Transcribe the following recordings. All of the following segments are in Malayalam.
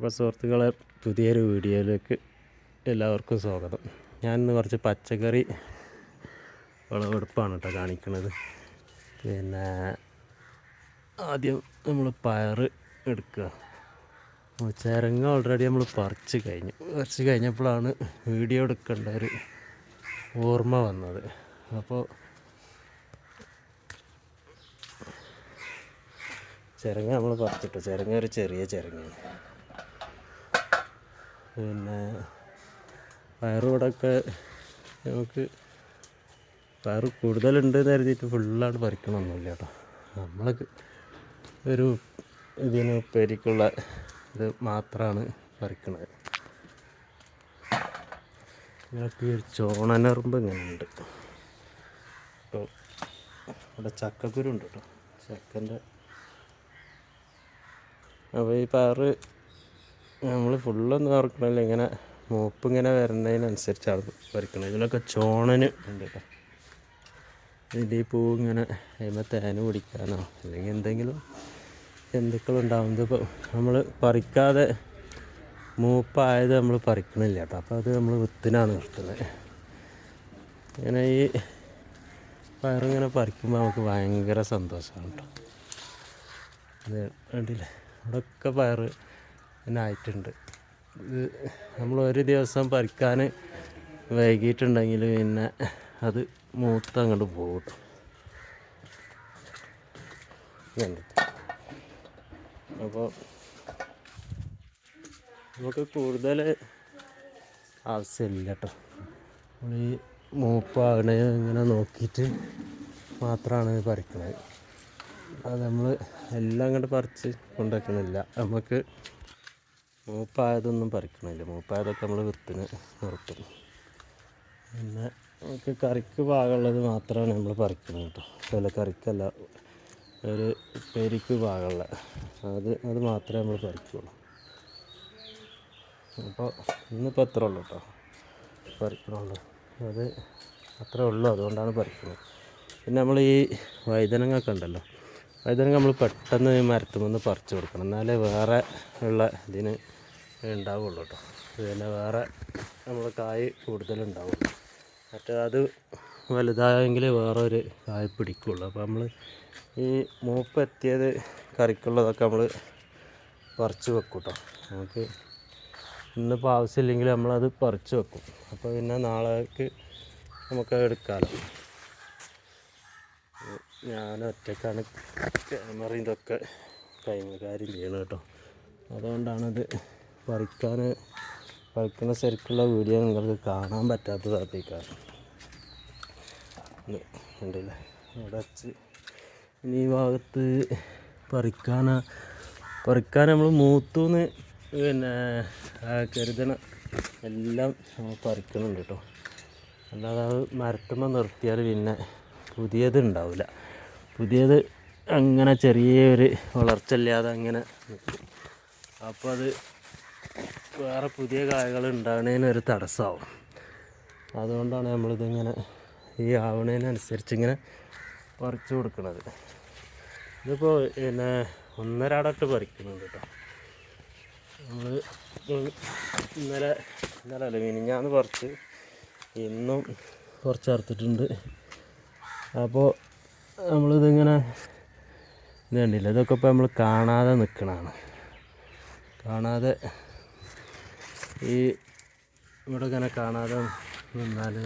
അപ്പോൾ സുഹൃത്തുക്കളെ, പുതിയൊരു വീഡിയോയിലേക്ക് എല്ലാവർക്കും സ്വാഗതം. ഞാനിന്ന് കുറച്ച് പച്ചക്കറി വിളവെടുപ്പാണ് കേട്ടോ കാണിക്കുന്നത്. പിന്നെ ആദ്യം നമ്മൾ പയർ എടുക്കുക. ചിരങ്ങ ഓൾറെഡി നമ്മൾ പറിച്ച് കഴിഞ്ഞപ്പോഴാണ് വീഡിയോ എടുക്കേണ്ട ഒരു ഓർമ്മ വന്നത്. അപ്പോൾ ചിരങ്ങ നമ്മൾ പറിച്ചിട്ടു. ചിരങ്ങ ഒരു ചെറിയ ചിരങ്ങയാണ്. പിന്നെ പയറിവിടെയൊക്കെ നമുക്ക് പയർ കൂടുതലുണ്ടെന്ന് കരുതിയിട്ട് ഫുള്ളാണ് പറിക്കണമൊന്നുമില്ല കേട്ടോ. നമ്മൾ ഒരു ഇതിന് ഉപ്പേരിക്കുള്ള ഇത് മാത്രമാണ് പറിക്കണത്. ഞങ്ങൾക്ക് ഒരു ചോണനറുമ്പ് ഇങ്ങനെ ഉണ്ട്. അപ്പോൾ ഇവിടെ ചക്കക്കുരു ഉണ്ട് കേട്ടോ, ചക്കൻ്റെ. അപ്പോൾ ഈ പയർ നമ്മൾ ഫുള്ളൊന്നും പറിക്കണില്ല, ഇങ്ങനെ മൂപ്പ് ഇങ്ങനെ വരുന്നതിനനുസരിച്ചാണ് പറിക്കണത്. ഇതിലൊക്കെ ചോണന് ഉണ്ട് കേട്ടോ. ഇതിൻ്റെ ഈ പൂ ഇങ്ങനെ അതിന്മേൽ തേന് പിടിക്കാനോ അല്ലെങ്കിൽ എന്തെങ്കിലും ജന്തുക്കളുണ്ടാവുന്നത് ഇപ്പോൾ നമ്മൾ പറിക്കാതെ മൂപ്പായത് നമ്മൾ പറിക്കണില്ല കേട്ടോ. അപ്പോൾ അത് നമ്മൾ വിത്തിനാണ് നിർത്തുന്നത്. ഇങ്ങനെ ഈ പയറിങ്ങനെ പറിക്കുമ്പോൾ നമുക്ക് ഭയങ്കര സന്തോഷമാണ് കേട്ടോ. അത് കണ്ടില്ലേ, ഇവിടെയൊക്കെ പയർ ആയിട്ടുണ്ട്. ഇത് നമ്മൾ ഒരു ദിവസം പറിക്കാൻ വൈകിട്ടുണ്ടെങ്കിൽ പിന്നെ അത് മൂത്ത് അങ്ങോട്ട് പോകും. അപ്പോൾ നമുക്ക് കൂടുതൽ ആവശ്യമില്ല കേട്ടോ. നമ്മൾ ഈ മൂപ്പാകണ ഇങ്ങനെ നോക്കിയിട്ട് മാത്രമാണ് പറിക്കുന്നത്. അത് നമ്മൾ എല്ലാം അങ്ങോട്ട് പറിച്ച് കൊണ്ടുവയ്ക്കണില്ല. നമുക്ക് മൂപ്പായതൊന്നും പറിക്കണില്ല. മൂപ്പായതൊക്കെ നമ്മൾ വിത്തിന് നിർത്തും. പിന്നെ നമുക്ക് കറിക്ക് പാകമുള്ളത് മാത്രമാണ് നമ്മൾ പറിക്കുന്നത് കേട്ടോ. ചില കറിക്കല്ല, ഒരു ഉപ്പേരിക്ക് പാകമുള്ള അത് മാത്രമേ നമ്മൾ പറിക്കുള്ളൂ. അപ്പോൾ ഇന്നിപ്പോൾ അത്രേ ഉള്ളൂ കേട്ടോ പറിക്കണുള്ളൂ. അത് അത്രേ ഉള്ളൂ, അതുകൊണ്ടാണ് പറിക്കുന്നത്. പിന്നെ നമ്മൾ ഈ വഴുതനങ്ങയൊക്കെ ഉണ്ടല്ലോ, വഴുതനങ്ങ നമ്മൾ പെട്ടെന്ന് മരത്തുമെന്ന് പറിച്ചു കൊടുക്കണം, എന്നാലേ വേറെ ഉള്ള ഇതിന് ഉണ്ടാവുള്ളൂ കേട്ടോ. പിന്നെ വേറെ നമ്മൾ കായ് കൂടുതലുണ്ടാവുള്ളൂ. മറ്റേ അത് വലുതായെങ്കിൽ വേറെ ഒരു കായ് പിടിക്കുള്ളൂ. അപ്പോൾ നമ്മൾ ഈ മൂപ്പെത്തിയത് കറിക്കുള്ളതൊക്കെ നമ്മൾ പറിച്ച് വെക്കും കേട്ടോ. നമുക്ക് ഇന്നിപ്പോൾ ആവശ്യമില്ലെങ്കിൽ നമ്മളത് പറിച്ച് വെക്കും. അപ്പോൾ പിന്നെ നാളേക്ക് നമുക്കത് എടുക്കാമല്ലോ. ഞാൻ ഒറ്റയ്ക്കാണ് ക്യാമറ ഇതൊക്കെ കൈകാര്യം ചെയ്യണം കേട്ടോ. അതുകൊണ്ടാണത് പറിക്കുന്ന ശരിക്കുള്ള വീഡിയോ നിങ്ങൾക്ക് കാണാൻ പറ്റാത്തതായിരിക്കാം. ഉണ്ടല്ലേ അവിടെ വച്ച് ഇനി ഈ ഭാഗത്ത് പറിക്കാൻ നമ്മൾ മൂത്തൂന്ന് പിന്നെ കരുതണ എല്ലാം നമ്മൾ പറിക്കണുണ്ട് കേട്ടോ. അല്ലാതെ അത് മരത്തുമ്പോൾ നിർത്തിയാൽ പിന്നെ പുതിയത് ഉണ്ടാവില്ല. പുതിയത് അങ്ങനെ ചെറിയൊരു വളർച്ച ഇല്ലാതെ അങ്ങനെ നിൽക്കും. അപ്പോൾ അത് വേറെ പുതിയ കായകൾ ഉണ്ടാകുന്നതിനൊരു തടസ്സമാവും. അതുകൊണ്ടാണ് നമ്മളിതിങ്ങനെ ഈ ആവണതിനനുസരിച്ച് ഇങ്ങനെ പറിച്ചു കൊടുക്കുന്നത്. ഇതിപ്പോൾ പിന്നെ ഒന്നരാടട്ട് പറിക്കുന്നുണ്ട് കേട്ടോ. നമ്മൾ ഇന്നലെ അല്ല മിനിഞ്ഞാന്ന് പറിച്ച് ഇന്നും കുറച്ച് അറുത്തിട്ടുണ്ട്. അപ്പോൾ നമ്മളിതിങ്ങനെ ഇത് കണ്ടില്ല, ഇതൊക്കെ ഇപ്പോൾ നമ്മൾ കാണാതെ നിൽക്കണതാണ്. കാണാതെ ഈ ഇവിടെ ഇങ്ങനെ കാണാതെ നിന്നാൽ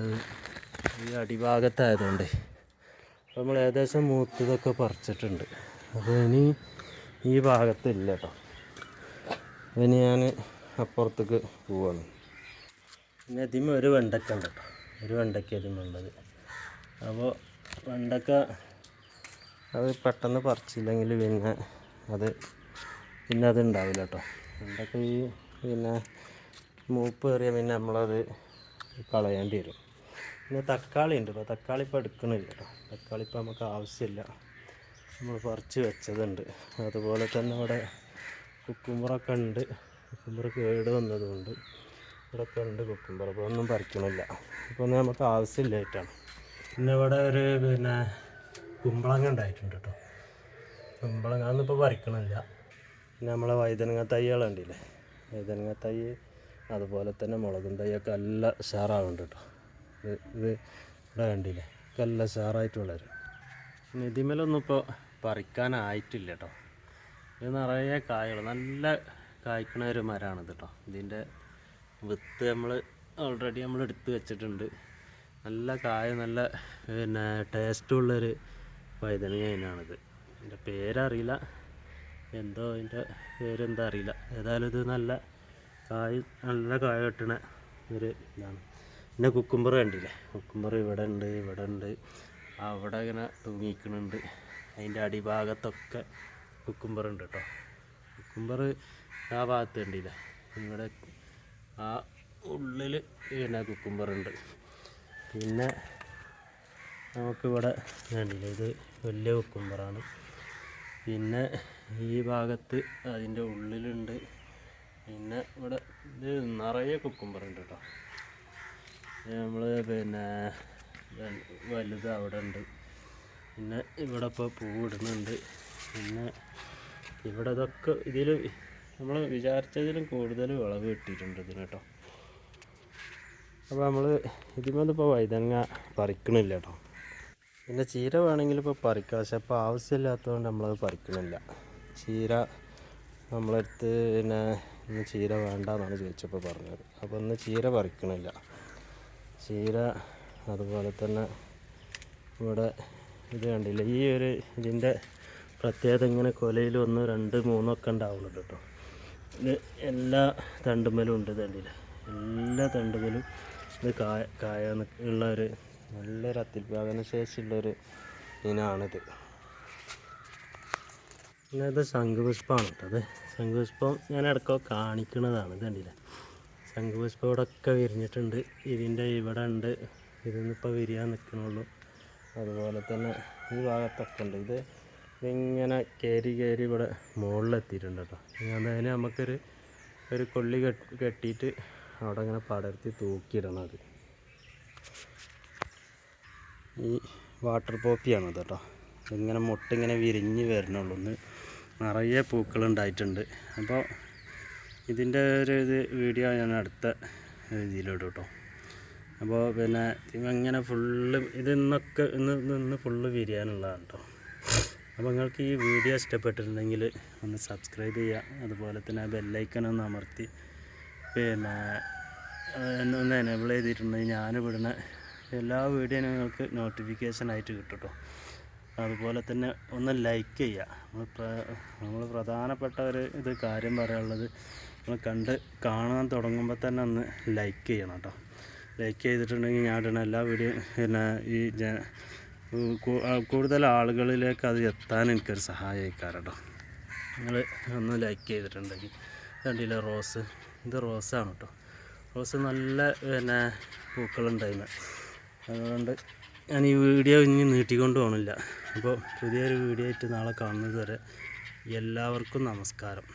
ഈ അടിഭാഗത്തായതുകൊണ്ട് അപ്പോൾ നമ്മൾ ഏകദേശം മൂത്തതൊക്കെ പറിച്ചിട്ടുണ്ട്. അപ്പോൾ ഇനി ഈ ഭാഗത്തില്ല കേട്ടോ. ഇനി ഞാൻ അപ്പുറത്തേക്ക് പോവാണ്. പിന്നെ ഇതിന് ഒരു വെണ്ടക്ക ഉണ്ട് കേട്ടോ, ഒരു വെണ്ടക്ക ഇതിനുള്ളത്. അപ്പോൾ വെണ്ടക്ക അത് പെട്ടെന്ന് പറിച്ചില്ലെങ്കിൽ പിന്നെ അത് ഉണ്ടാവില്ല കേട്ടോ. വെണ്ടക്ക ഈ പിന്നെ മൂപ്പ് കയറിയ പിന്നെ നമ്മളത് കളയേണ്ടി വരും. പിന്നെ തക്കാളി ഉണ്ട് കേട്ടോ. തക്കാളി ഇപ്പോൾ എടുക്കണില്ല കേട്ടോ. തക്കാളി ഇപ്പോൾ നമുക്ക് ആവശ്യമില്ല, നമ്മൾ പറിച്ച് വെച്ചതുണ്ട്. അതുപോലെ തന്നെ ഇവിടെ കുക്കുമ്പറൊക്കെ ഉണ്ട്. കുക്കുമ്പർ കേട് വന്നതുകൊണ്ട് ഇവിടെയൊക്കെ ഉണ്ട് കുക്കുമ്പർ. അപ്പോൾ ഒന്നും പറിക്കണില്ല, ഇപ്പോൾ ഒന്നും നമുക്ക് ആവശ്യമില്ലായിട്ടാണ്. പിന്നെ ഇവിടെ ഒരു കുമ്പളങ്ങ ഉണ്ടായിട്ടുണ്ട് കേട്ടോ. കുമ്പളങ്ങ ഒന്നും ഇപ്പോൾ പറിക്കണില്ല. പിന്നെ നമ്മളെ വഴുതനങ്ങ തൈകൾ ഉണ്ടല്ലേ, വഴുതനങ്ങ തൈ അതുപോലെ തന്നെ മുളകും തൈയൊക്കെ നല്ല ഉഷാറാവുന്നുണ്ട് കേട്ടോ. ഇത് ഇവിടെ കണ്ടില്ലേ, ഒക്കെ നല്ല ഉഷാറായിട്ട് വളരും. പിന്നെ ഇതിമേലൊന്നും ഇപ്പോൾ പറിക്കാനായിട്ടില്ല കേട്ടോ. ഇത് നിറയെ കായകൾ, നല്ല കായ്ക്കണ ഒരു മരമാണിത് കേട്ടോ. ഇതിൻ്റെ വിത്ത് ഓൾറെഡി നമ്മൾ എടുത്ത് വെച്ചിട്ടുണ്ട്. നല്ല കായ, നല്ല പിന്നെ ടേസ്റ്റുള്ളൊരു വഴുതനങ്ങ അതിനാണിത്. ഇതിൻ്റെ പേരറിയില്ല, എന്തോ അതിൻ്റെ പേരെന്താ അറിയില്ല. ഏതായാലും ഇത് നല്ല കായ കിട്ടണ ഒരു ഇതാണ്. പിന്നെ കുക്കുംബർ കണ്ടില്ലേ, കുക്കുംബർ ഇവിടെ ഉണ്ട്, അവിടെ ഇങ്ങനെ തൂങ്ങിക്കുന്നുണ്ട്. അതിൻ്റെ അടിഭാഗത്തൊക്കെ കുക്കുംബർ ഉണ്ട് കേട്ടോ. കുക്കുംബർ ആ ഭാഗത്ത് കണ്ടില്ലേ, ഇവിടെ ആ ഉള്ളിൽ പിന്നെ കുക്കുംബറുണ്ട്. പിന്നെ നമുക്കിവിടെ കണ്ടില്ലേ, ഇത് വലിയ കുക്കുംബറാണ്. പിന്നെ ഈ ഭാഗത്ത് അതിൻ്റെ ഉള്ളിലുണ്ട്. പിന്നെ ഇവിടെ ഇത് നിറയെ കുക്കുംബറുണ്ട് കേട്ടോ. നമ്മൾ പിന്നെ വലുത് അവിടെ ഉണ്ട്. പിന്നെ ഇവിടെ ഇപ്പോൾ പൂവിടുന്നുണ്ട്. പിന്നെ ഇവിടെ ഇതൊക്കെ ഇതിൽ നമ്മൾ വിചാരിച്ചതിലും കൂടുതൽ വിളവ് കിട്ടിയിട്ടുണ്ട് ഇതിന് കേട്ടോ. അപ്പോൾ നമ്മൾ ഇതിമൊന്നിപ്പോൾ വഴുതനങ്ങ പറിക്കണില്ല കേട്ടോ. പിന്നെ ചീര വേണമെങ്കിൽ ഇപ്പോൾ പറിക്കാം, പക്ഷെ ഇപ്പോൾ ആവശ്യമില്ലാത്തതുകൊണ്ട് നമ്മളത് പറിക്കണില്ല. ചീര നമ്മളടുത്ത് പിന്നെ ഇന്ന് ചീര വേണ്ടെന്നാണ് ചോദിച്ചപ്പോൾ പറഞ്ഞത്. അപ്പോൾ ഇന്ന് ചീര പറിക്കണില്ല. ചീര അതുപോലെ തന്നെ ഇവിടെ ഇത് കണ്ടില്ല, ഈ ഒരു ഇതിൻ്റെ പ്രത്യേകത ഇങ്ങനെ കൊലയിൽ 1, 2, 3 ഒക്കെ ഉണ്ടാവുന്നുണ്ട് കേട്ടോ. ഇത് എല്ലാ തണ്ടുമ്മലും ഉണ്ട്, കണ്ടില്ല, എല്ലാ തണ്ടുമ്മലും ഇത് കായ ഉള്ളൊരു നല്ലൊരു അത്യുൽപാദന ശേഷിയുള്ളൊരു ഇനമാണിത്. പിന്നെ ഇത് ശംഖുപുഷ്പമാണ് കേട്ടോ. അത് ശംഖുപുഷ്പം ഞാൻ ഇടയ്ക്കൊക്കെ കാണിക്കുന്നതാണ്. ഇത് കണ്ടില്ല, ശംഖുപുഷ്പം ഇവിടെയൊക്കെ വിരിഞ്ഞിട്ടുണ്ട്. ഇതിൻ്റെ ഇവിടെ ഉണ്ട്, ഇതിന്നിപ്പോൾ വിരിയാൻ നിൽക്കണുള്ളൂ. അതുപോലെ തന്നെ ഈ ഭാഗത്തൊക്കെ ഉണ്ട്. ഇതിങ്ങനെ കയറി ഇവിടെ മുകളിലെത്തിയിട്ടുണ്ട് കേട്ടോ. അതിന് നമുക്കൊരു കൊള്ളി കെട്ടിയിട്ട് അവിടെ ഇങ്ങനെ പടർത്തി തൂക്കിയിടണം. അത് ഈ വാട്ടർ പോപ്പിയാണ് കേട്ടോ. ഇങ്ങനെ മുട്ടിങ്ങനെ വിരിഞ്ഞ് വരണുള്ളൂ. ഒന്ന് നിറയെ പൂക്കളുണ്ടായിട്ടുണ്ട്. അപ്പോൾ ഇതിൻ്റെ ഇത് വീഡിയോ ഞാൻ അടുത്ത ഇതിലിടും കേട്ടോ. അപ്പോൾ പിന്നെ ഇങ്ങനെ ഫുള്ള് ഇന്ന് ഫുള്ള് വിരിയാനുള്ളതാണ് കേട്ടോ. അപ്പോൾ നിങ്ങൾക്ക് ഈ വീഡിയോ ഇഷ്ടപ്പെട്ടിട്ടുണ്ടെങ്കിൽ ഒന്ന് സബ്സ്ക്രൈബ് ചെയ്യുക. അതുപോലെ തന്നെ ആ ബെല്ലൈക്കൺ ഒന്ന് അമർത്തി പിന്നെ ഒന്ന് എനേബിൾ ചെയ്തിട്ടുണ്ടെങ്കിൽ ഞാൻ വിടുന്ന എല്ലാ വീഡിയോ നിങ്ങൾക്ക് നോട്ടിഫിക്കേഷൻ ആയിട്ട് കിട്ടും കേട്ടോ. അതുപോലെ തന്നെ ഒന്ന് ലൈക്ക് ചെയ്യുക. നമ്മൾ പ്രധാനപ്പെട്ട ഒരു കാര്യം പറയാനുള്ളത്, നമ്മൾ കാണാൻ തുടങ്ങുമ്പോൾ തന്നെ ഒന്ന് ലൈക്ക് ചെയ്യണം കേട്ടോ. ലൈക്ക് ചെയ്തിട്ടുണ്ടെങ്കിൽ ഞാൻ ഇടുന്ന എല്ലാ വീഡിയോ പിന്നെ ഈ കൂടുതൽ ആളുകളിലേക്ക് അത് എത്താൻ എനിക്കൊരു സഹായിക്കാറ് കേട്ടോ. നിങ്ങൾ ഒന്ന് ലൈക്ക് ചെയ്തിട്ടുണ്ടെങ്കിൽ. കണ്ടില്ല റോസ്, ഇത് റോസാണ് കേട്ടോ. റോസ് നല്ല പിന്നെ പൂക്കളുണ്ടായിരുന്നു. അതുകൊണ്ട് ഞാൻ ഈ വീഡിയോ ഇനി നീട്ടിക്കൊണ്ട് പോകണില്ല. അപ്പോൾ പുതിയൊരു വീഡിയോ ആയിട്ട് നാളെ കാണുന്നത് വരെ എല്ലാവർക്കും നമസ്കാരം.